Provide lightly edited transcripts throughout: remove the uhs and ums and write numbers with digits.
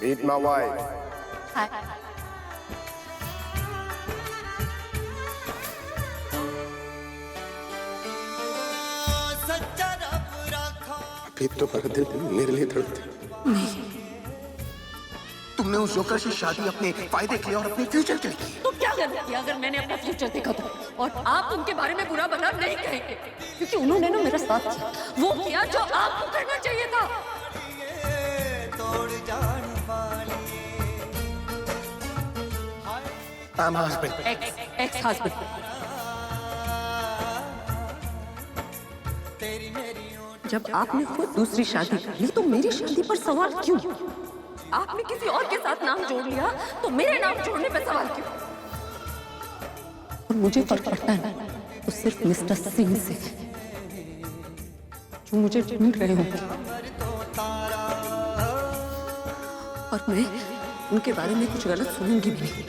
Meet my wife. Hi. अभी तुम्हारा दिल मेरे लिए धड़कता है। नहीं। तुमने उस जोकर से शादी अपने फायदे के लिए और अपने फ्यूचर के लिए की। तो क्या गलत किया अगर मैंने अपना फ्यूचर देखा था? और आप उनके बारे में बुरा भला नहीं कहेंगे क्योंकि उन्होंने ना मेरा साथ किया, वो किया जो आपको करना चाहिए था। I'm husband. Ex husband. जब आपने खुद दूसरी शादी कर ली तो मेरी शादी पर सवाल क्यों? आपने किसी और के साथ नाम जोड़ लिया तो मेरे नाम जोड़ने पे सवाल क्यों? और मुझे फर्क पड़ता है ना तो सिर्फ मिस्टर सिंह से जो मुझे ढूंढ रहे होंगे। और मैं उनके बारे में कुछ गलत सुनूंगी भी नहीं।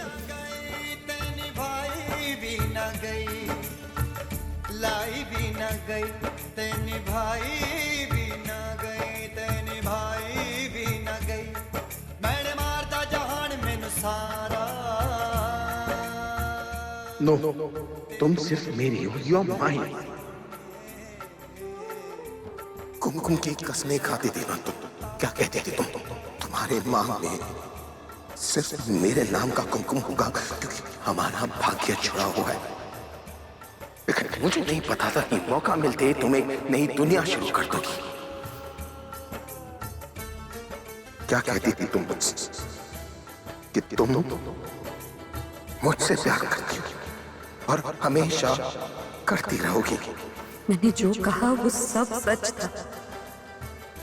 लाई भी न गई तेनी भाई भी न गई तेनी भाई भी न गई मैंने मारता जहान मैनू सारा। नो तुम सिर्फ मेरी हो, यू आर माइन। कुमकुम की कसमें खाते थे ना तुम, क्या कहते थे तुम? तुम्हारे मां में सिर्फ मेरे नाम का कुमकुम होगा क्योंकि हमारा भाग्य जुड़ा हुआ है। मुझे नहीं पता था कि मौका मिलते तुम्हें नई दुनिया शुरू कर दोगी। क्या कहती थी तुम मुझसे कि तुम मुझसे प्यार करती हो और हमेशा करती रहोगी। मैंने जो कहा वो सब सच था,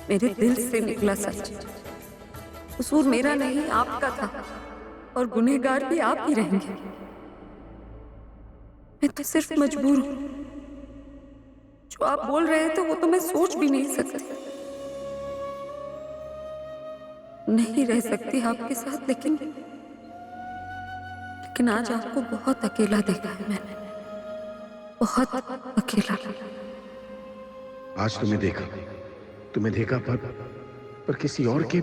मेरे दिल से निकला सच। कसूर मेरा नहीं आपका था और गुनहगार भी आप ही रहेंगे। मैं तो सिर्फ मजबूर हूं। जो आप बोल रहे थे वो तो मैं सोच भी नहीं सकती। नहीं रह सकती आपके साथ, लेकिन आज आपको बहुत अकेला देखा है मैंने, बहुत अकेला। आज तुम्हें देखा पर किसी और के।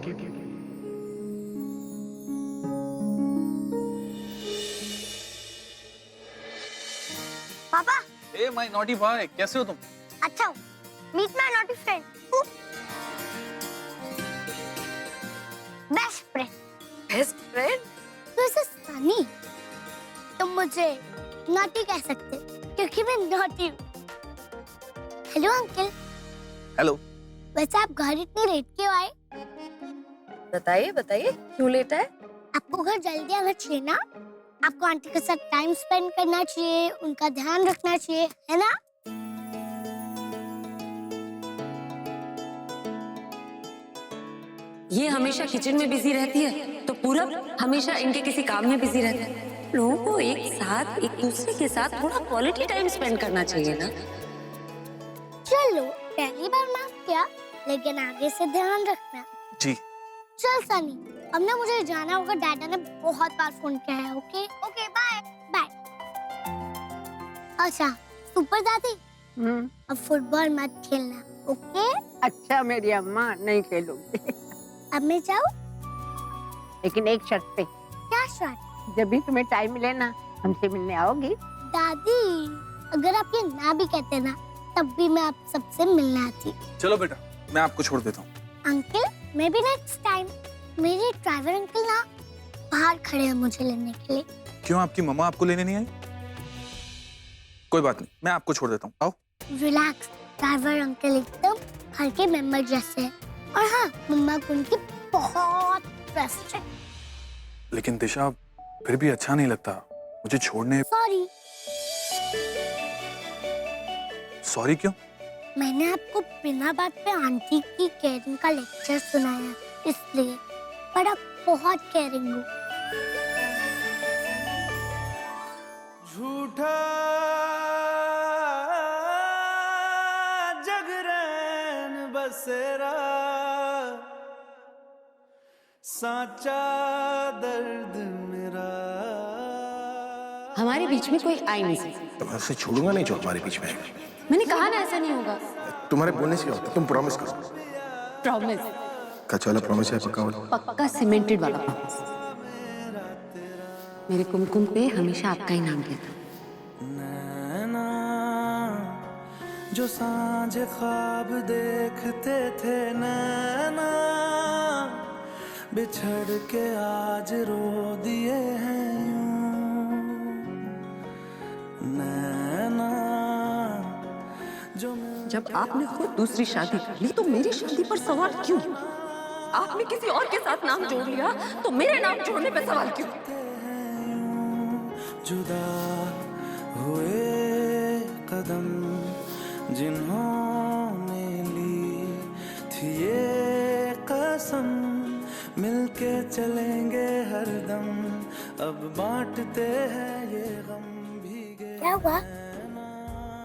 पापा। ए माय नॉटी बॉय, कैसे हो तुम? अच्छा हूँ। Meet my naughty friend. Best friend. Best friend? तो इसे सनी, तुम मुझे नॉटी कह सकते क्योंकि मैं नॉटी हूँ। Hello uncle. हेलो। वैसे आप घर इतनी लेट क्यों आए? बताइए बताइए, क्यों लेट है? आपको घर जल्दी आना चाहिए ना। आपको आंटी के साथ टाइम स्पेंड करना चाहिए, उनका ध्यान रखना चाहिए, है ना? ये हमेशा किचन में बिजी रहती है तो पूरब हमेशा इनके किसी काम में बिजी रहता है। लोगों को एक साथ एक दूसरे के साथ थोड़ा क्वालिटी टाइम स्पेंड करना चाहिए ना। चलो पहली बार माफ किया, लेकिन आगे से ध्यान रखना। जी। चल सनी, अब ना मुझे जाना होगा, डैडा ने बहुत बार फोन किया है। Okay okay bye bye. अच्छा सुपर दादी, अब फुटबॉल मत खेलना, ओके? अच्छा मेरी अम्मा, नहीं खेलूंगी। अब मैं जाऊँ? लेकिन एक शर्त पे। क्या शर्त? जब भी तुम्हें टाइम मिले ना, हमसे मिलने आओगी। दादी अगर आप ये ना भी कहते ना तब भी मैं आप सबसे मिलने आती। चलो बेटा, मैं आपको छोड़ देता हूँ। अंकल मैं भी नेक्स्ट टाइम। मेरे ड्राइवर अंकल ना बाहर खड़े हैं मुझे लेने के लिए। क्यों, आपकी मम्मा आपको लेने नहीं आई? कोई बात नहीं, मैं आपको छोड़ देता हूँ, आओ। रिलैक्स, ड्राइवर अंकल एकदम घर के मेंबर जैसे हैं। और हाँ, मम्मा को उनकी बहुत ट्रस्ट है। लेकिन दिशा, फिर भी अच्छा नहीं लगता मुझे छोड़ने। सॉरी। सॉरी क्यों? मैंने आपको बिना बात पे आंटी की केयरिंग का लेक्चर सुनाया, इसलिए। पर आप बहुत केयरिंग हो। झूठा जगरैन बसेरा, साचा दर्द मेरा। हमारे बीच में कोई आई नहीं सकता। तो मैं उससे छोड़ूंगा नहीं जो हमारे बीच में है। मैंने कहा ना ऐसा नहीं होगा। तुम्हारे बोलने से क्या होता है? तुम प्रॉमिस करो। प्रॉमिस? कच्चा वाला प्रॉमिस है पक्का वाला? पक्का सीमेंटेड वाला प्रॉमिस। मेरे कुमकुम पे हमेशा आपका ही नाम लिया था। नैना जो सांझ ख्वाब देखते थे नैना, बिछड़ के आज रो दिए हैं यूं। नैना जो जब आपने खुद दूसरी शादी कर ली तो मेरी शादी पर सवाल क्यों? आपने किसी और के साथ नाम जोड़ लिया तो मेरे नाम जोड़ने पे सवाल क्यों? जुदा हुए कदम जिन्होंने ली थी ये कसम, मिलके चलेंगे हरदम, अब बांटते हैं ये गम भीगे। क्या हुआ?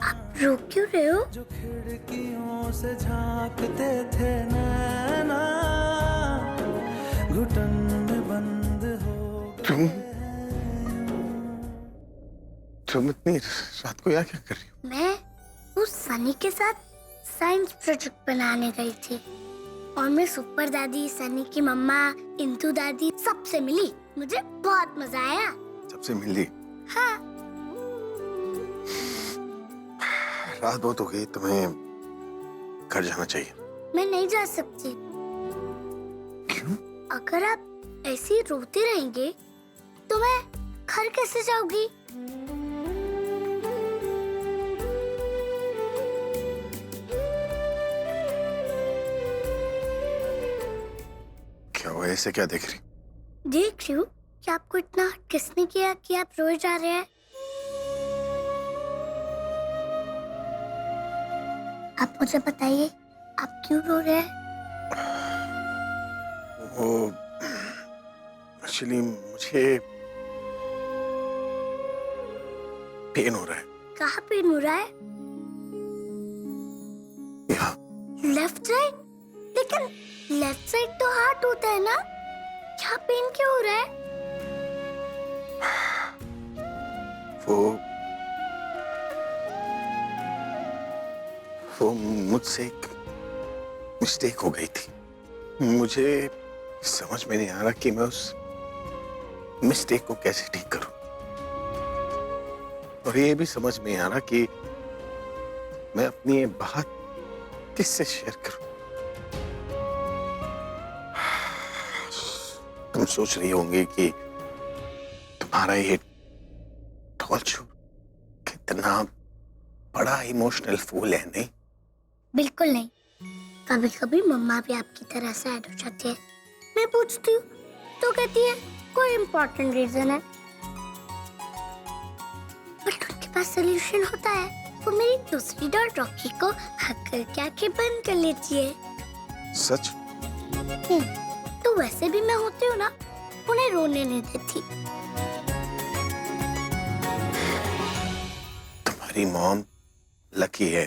आप रो क्यों रहे हो? जो खिड़कियों से झांकते थे नैना, घुटन में बंद हो तुम इतनी रात को यहाँ क्या कर रही हो? मैं उस सनी के साथ साइंस प्रोजेक्ट बनाने गई थी और मैं सुपर दादी, सनी की मम्मा, इंदु दादी सबसे मिली। मुझे बहुत मजा आया। सबसे मिली? हाँ। रात बहुत हो गई, तुम्हें घर जाना चाहिए। मैं नहीं जा सकती। क्यों? अगर आप ऐसे ही रोते रहेंगे तो मैं घर कैसे जाऊंगी? क्या हुआ? ऐसे क्या देख रही? देख रही हूँ कि आपको इतना किसने किया कि आप रोए जा रहे हैं। आप मुझे बताइए, आप क्यों रो रहे हैं? वो एक्चुअली मुझे पेन हो रहा है। कहाँ पेन हो रहा है? यहाँ। Left side? लेकिन लेफ्ट साइड तो हार्ट होता है ना, यहाँ पेन क्यों हो रहा है? वो मुझसे एक मिस्टेक हो गई थी। मुझे समझ में नहीं आ रहा कि मैं उस मिस्टेक को कैसे ठीक करूं, और ये भी समझ में नहीं आ रहा कि मैं अपनी ये बात किससे शेयर करूं। तुम सोच रही होंगी कि तुम्हारा ये टॉर्चर कितना बड़ा इमोशनल फूल है, नहीं? बिल्कुल नहीं। कभी कभी मम्मा भी आपकी तरह सैड हो जाती है। मैं पूछती हूँ तो कहती है कोई इम्पोर्टेंट रीजन है, बट उनके पास सोल्यूशन होता है। वो मेरी दूसरी डॉट रॉकी को हक करके आंखें बंद कर लेती है। सच? तो वैसे भी मैं होती हूँ ना, उन्हें रोने नहीं देती। तुम्हारी मॉम लकी है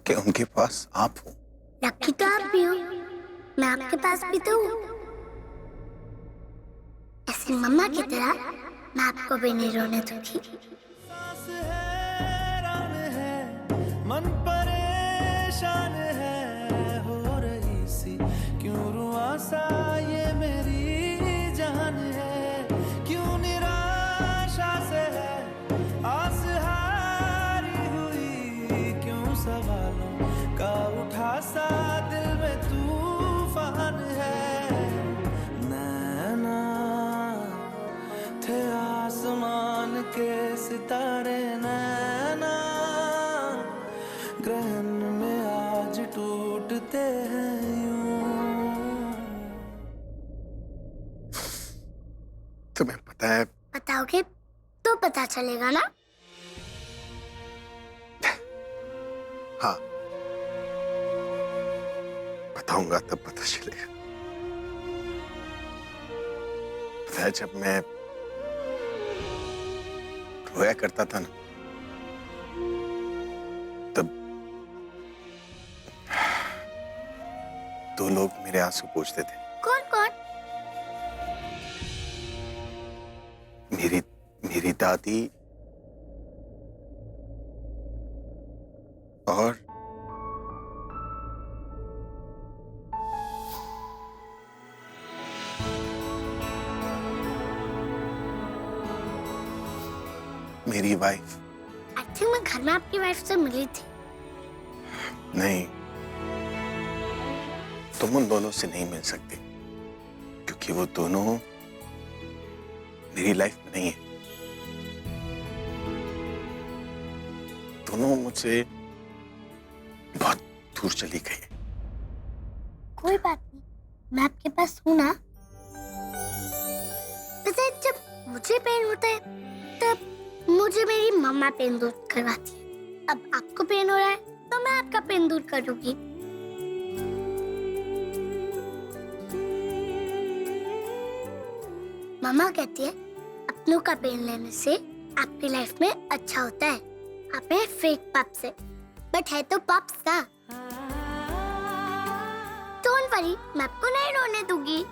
कि उनके पास आप हो। लकी तो आप भी हो, मैं आपके पास भी तो हूँ। ऐसे मम्मा की तरह मैं आपको भी नहीं रोने दूंगी। सांस हैरान है, मन परेशान है, हो रही सी क्यों रुआसा ये मेरी जान है, क्यों निराशा से है आस हारी हुई, क्यों सवालों का उठा सा दिल में तूफान है। नैना थे आसमान के सितारे, नैना ग्रहण में आज टूटते हैं यूं। तुम्हें पता है, बताओगे तो पता चलेगा ना। हाँ, बताऊंगा तब पता चलेगा। पता है, जब मैं रोया करता था ना, तब दो लोग मेरे आंसू पोंछते थे। कौन कौन? मेरी दादी मेरी वाइफ। आई थिंक मैं घर में आपकी वाइफ से मिली थी। नहीं, तुम उन दोनों से नहीं मिल सकते क्योंकि वो दोनों मेरी लाइफ में नहीं है। दोनों मुझसे बहुत दूर चली गई है। कोई बात नहीं, मैं आपके पास हूँ ना। वैसे जब मुझे पेन होता है तब मुझे मेरी मम्मा पेन दूर करवाती है। अब आपको पेन हो रहा है तो मैं आपका पेन दूर करूंगी। मम्मा कहती है अपनों का पेन लेने से आपकी लाइफ में अच्छा होता है। आप हैं फेक पप से, बट है तो पप्स ना। डोंट वरी, मैं आपको नहीं रोने दूंगी।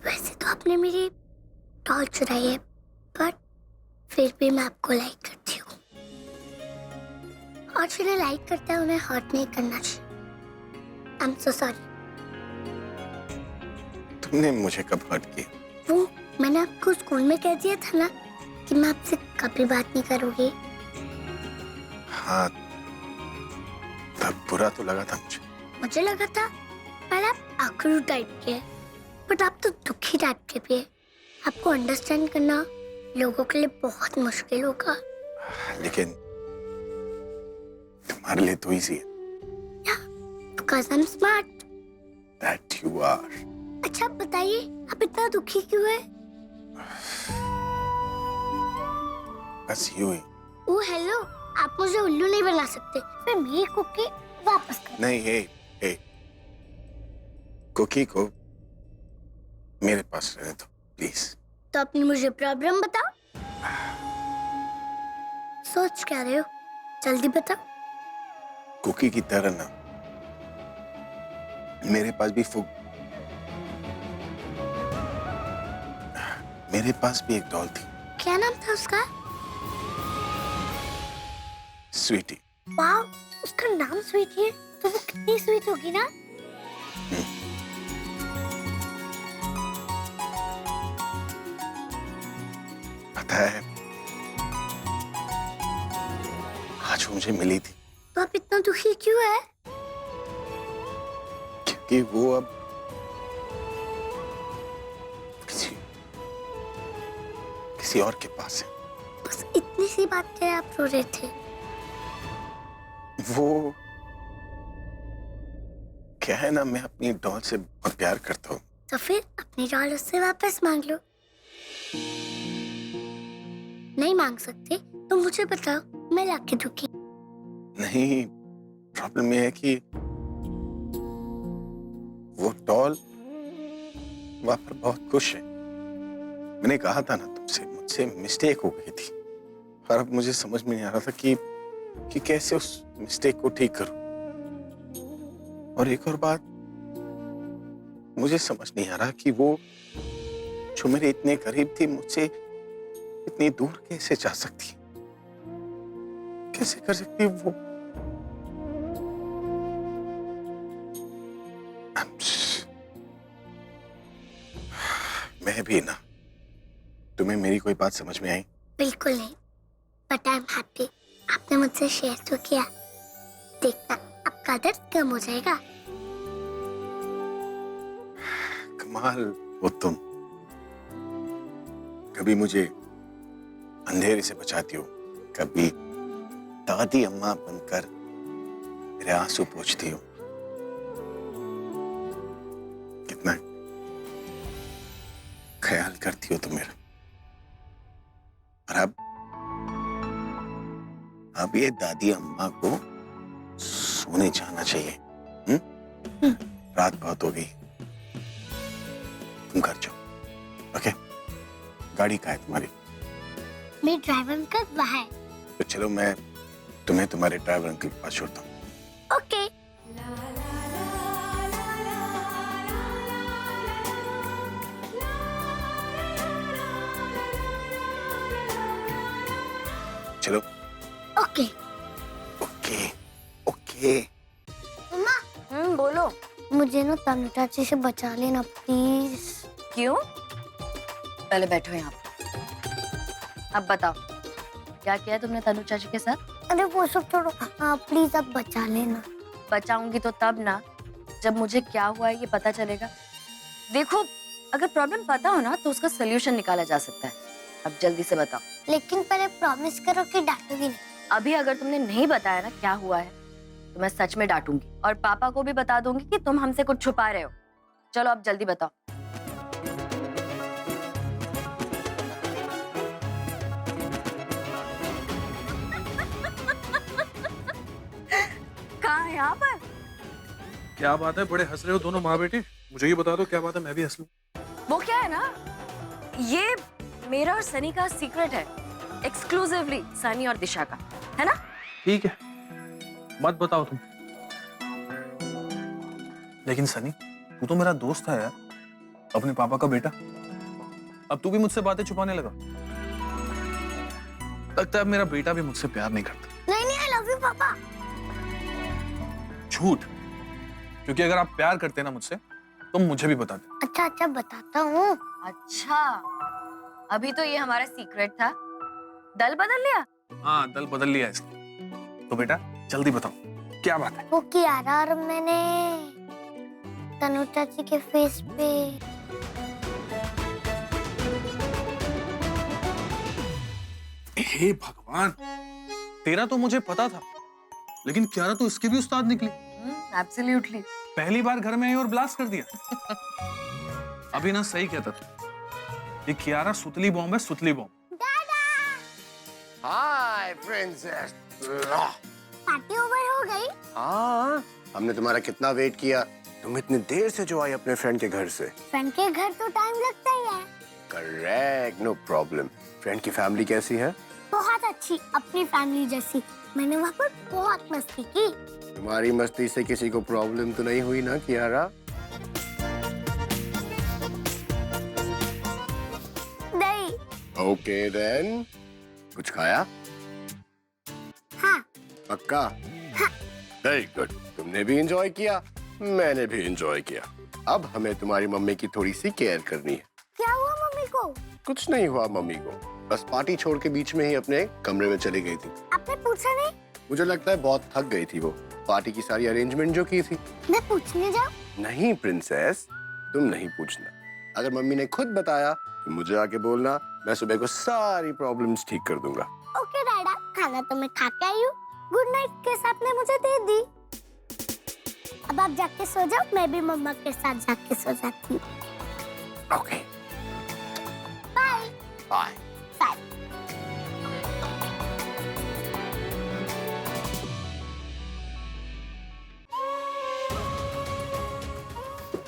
वैसे तो आपने मेरी डॉल चुराई है, पर फिर भी मैं आपको लाइक करती हूँ। और जिन्हें लाइक करता है उन्हें हर्ट नहीं करना चाहिए। I am so sorry. तुमने मुझे कब हर्ट किया? वो मैंने आपको स्कूल में कह दिया था ना कि मैं आपसे कभी बात नहीं करूंगी। हाँ, तब बुरा तो लगा था मुझे लगा था पहले आप आखिरी टाइप के, बट आप तो दुखी टाइप के भी है। आपको अंडरस्टैंड करना लोगों के लिए बहुत मुश्किल होगा। लेकिन तुम्हारे लिए तो इजी है। Because I'm smart. That you are. अच्छा बताइए, आप इतना दुखी क्यों है? बस यूं ही। ओ हेलो, आप मुझे उल्लू नहीं बना सकते। मैं मेरी कुकी वापस कर। नहीं, हे, कुकी को मेरे पास रहने दो प्लीज। तो अपनी मुझे प्रॉब्लम बताओ। सोच क्या रहे हो? जल्दी बताओ। कुकी की तरह ना मेरे पास भी एक डॉल थी। क्या नाम था उसका? स्वीटी। वाह, उसका नाम स्वीटी है तो वो कितनी स्वीट होगी ना। पता है, आज वो मुझे मिली थी। तो आप इतना दुखी क्यों है? क्योंकि वो अब किसी और के पास है। बस इतनी सी बात के आप रो रहे थे। वो क्या है ना, मैं अपनी डॉल से बहुत प्यार करता हूँ। तो फिर अपनी डॉल उससे वापस मांग लो। नहीं मांग सकते तो मुझे बताओ, मैं लाके दूंगी। नहीं, प्रॉब्लम ये है कि वो डॉल वहां पर बहुत खुश है। मैंने कहा था ना तुमसे, मुझसे मिस्टेक हो गई थी और अब मुझे समझ में नहीं आ रहा था कि कैसे उस मिस्टेक को ठीक करूं। और एक और बात, मुझे समझ नहीं आ रहा कि वो जो मेरे इतने करीब थी मुझसे इतनी दूर कैसे जा सकती, कैसे कर सकती वो। मैं भी ना, तुम्हें मेरी कोई बात समझ में आई? बिल्कुल नहीं, बट आई एम हैप्पी आपने मुझसे शेयर तो किया। देखना आपका दर्द कम हो जाएगा। कमाल हो तुम, कभी मुझे अंधेरे से बचाती हो, कभी दादी अम्मा बनकर मेरे आंसू पोंछती हो। कितना ख्याल करती हो तुम मेरा। और अब ये दादी अम्मा को सोने जाना चाहिए। रात बहुत हो गई, तुम घर जाओ। ओके, गाड़ी कहाँ है तुम्हारी? मेरे ड्राइवर अंकल वहाँ है। तो चलो, मैं तुम्हें तुम्हारे ड्राइवर अंकल के पास छोड़ता हूँ। ओके, चलो। ओके। Okay okay. मम्मा बोलो। मुझे ना तनु चाची से बचा लेना प्लीज। क्यों? पहले बैठो यहाँ पे। अब बताओ क्या किया तुमने तनु चाची के साथ? अरे वो सब छोड़ो, हाँ प्लीज अब बचा लेना। बचाऊंगी तो तब ना जब मुझे क्या हुआ है ये पता चलेगा। देखो अगर प्रॉब्लम पता हो ना तो उसका सोल्यूशन निकाला जा सकता है। अब जल्दी से बताओ। लेकिन पहले प्रॉमिस करो कि डांटोगी नहीं। अभी अगर तुमने नहीं बताया ना क्या हुआ है तो मैं सच में डांटूंगी और पापा को भी बता दूंगी कि तुम हमसे कुछ छुपा रहे हो। चलो अब जल्दी बताओ। कहाँ है यहाँ पर? क्या बात है, बड़े हंस रहे हो दोनों माँ बेटे। मुझे ये बता दो क्या बात है, मैं भी हंस लूं। वो क्या है ना, ये मेरा और सनी का सीक्रेट है, एक्सक्लूसिवली सनी और दिशा का, है ना? ठीक है, मत बताओ तुम। लेकिन सनी, तू तो मेरा दोस्त है यार, अपने पापा का बेटा। अब तू भी मुझसे बातें छुपाने लगा। लगता है मेरा बेटा भी मुझसे प्यार नहीं करता। नहीं नहीं, आई लव यू पापा। झूठ, क्योंकि अगर आप प्यार करते ना मुझसे तो मुझे भी बता दे। अच्छा अच्छा बताता हूँ। अच्छा, अभी तो ये हमारा सीक्रेट था, दल बदल लिया। हाँ, दल बदल लिया इसने। तो बेटा जल्दी बताओ क्या बात है। वो कियारा और मैंने तनु चाची के फेस पे हे भगवान, तेरा तो मुझे पता था, लेकिन क्यारा तो इसकी भी उस्ताद निकली। एब्सोल्युटली। पहली बार घर में आई और ब्लास्ट कर दिया। अभी ना सही कहता तू, ये कियारा सुतली बॉम्ब है, सुतली बॉम्ब। हाय प्रिंसेस। पार्टी ओवर हो गई। हाँ, हमने तुम्हारा कितना वेट किया। तुम इतनी देर से जो आई अपने फ्रेंड के घर से। फ्रेंड के घर तो टाइम लगता ही है। Correct, no problem. फ्रेंड की फैमिली कैसी है? बहुत अच्छी, अपनी फैमिली जैसी। मैंने वहाँ पर बहुत मस्ती की। तुम्हारी मस्ती से किसी को प्रॉब्लम तो नहीं हुई ना कियारा? नहीं। ओके देन, कुछ खाया? हाँ। पक्का? Very good. तुमने भी एंजॉय किया, मैंने भी एंजॉय किया। अब हमें तुम्हारी मम्मी की थोड़ी सी केयर करनी है। क्या हुआ मम्मी को? कुछ नहीं हुआ मम्मी को, बस पार्टी छोड़ के बीच में ही अपने कमरे में चली गई थी। आपने पूछा नहीं? मुझे लगता है बहुत थक गई थी वो, पार्टी की सारी अरेंजमेंट जो की थी। मैं पूछने जाऊँ? नहीं प्रिंसेस, तुम नहीं पूछना। अगर मम्मी ने खुद बताया तो मुझे आके बोलना, मैं सुबह को सारी प्रॉब्लम्स ठीक कर दूंगा। ओके डैडा, खाना तो मैं खा के आई हूँ। गुड नाइट किस आपने मुझे दे दी। अब आप जाके सो जाओ, मैं भी मम्मा के साथ जाके सो जाती हूँ। Okay, bye bye. बाय।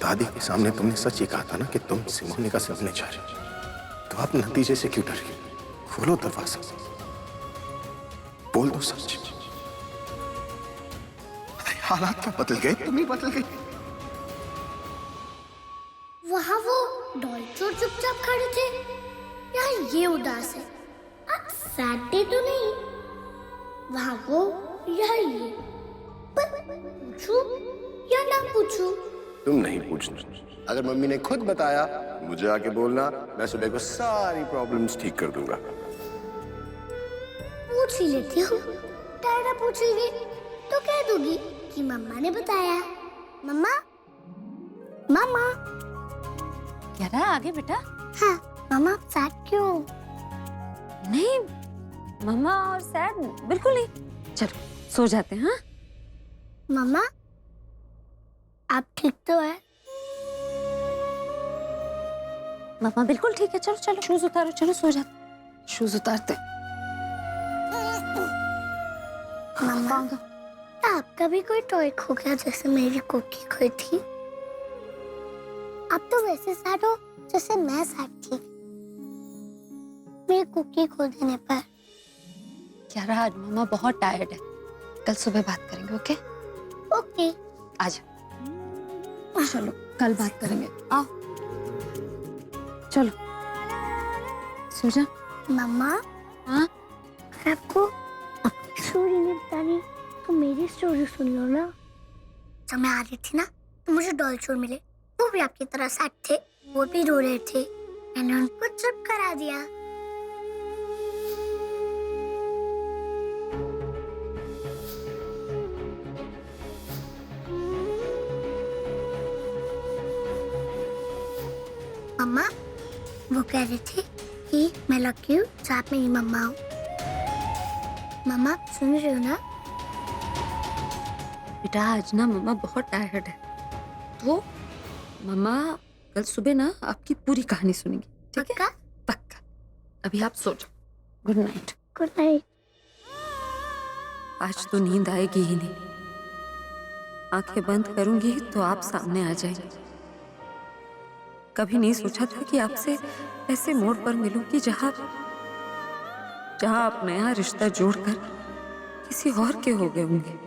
दादी के सामने तुमने सच ही कहा था ना कि तुम सिमोनी का सुनने जा रही हो, तो आप नतीजे से क्यों डर रही? खोलो दरवाजा, बोल दो सच। हालात क्या बदल गए? तुम ही बदल गई। वहाँ वो डॉल चोर चुपचाप खड़े थे, या ये उदास है? आप सैड डे तो नहीं? वहाँ वो या ये? पर पूछूं या ना पूछूं? तुम नहीं पूछना। अगर मम्मी ने खुद बताया मुझे आके बोलना, मैं सुबह को सारी प्रॉब्लम्स ठीक कर दूंगा। पूछ ही लेती हूँ। डैडा पूछेंगे तो कह दूंगी कि मम्मा ने बताया। मम्मा, मम्मा। क्या रहा आगे बेटा? हाँ मम्मा, आप सैड क्यों? नहीं मम्मा और सैड बिल्कुल नहीं। चलो सो जाते हैं। हाँ मम्मा, आप ठीक तो है? मम्मा बिल्कुल ठीक है। चलो चलो शूज उतारो, चलो सो जाते। शूज उतारते। मम्मा, आपका भी कोई टॉय खो गया जैसे मेरी कुकी खोई थी? आप तो वैसे सैड हो जैसे मैं सैड थी मेरी कुकी खो देने पर। क्या रहा, आज मम्मा बहुत टायर्ड है, कल सुबह बात करेंगे। Okay okay. आजा। चलो कल बात करेंगे, आओ। चलो सो जा। मम्मा, हाँ अगर आपको अपनी स्टोरी नहीं बतानी तो मेरी स्टोरी सुन लो ना। जब मैं आ रही थी ना तो मुझे डॉल चोर मिले, वो भी आपकी तरह सैड थे, वो भी रो रहे थे, मैंने उनको चुप करा दिया। मम्मा वो कह रहे थे कि मैं लकी हूँ जो आप मेरी मम्मा हो। मम्मा आप सुन रहे हो ना? बेटा आज ना मम्मा बहुत टायर्ड है, तो मम्मा कल सुबह ना आपकी पूरी कहानी सुनेंगी, ठीक है? पक्का? पक्का। अभी आप सो जाओ। Good night. Good night. आज तो नींद आएगी ही नहीं, आंखें बंद करूंगी तो आप सामने आ जाएंगे। कभी नहीं सोचा था कि आपसे ऐसे मोड़ पर मिलूंगी जहां आप नया रिश्ता जोड़कर किसी और के हो गए होंगे।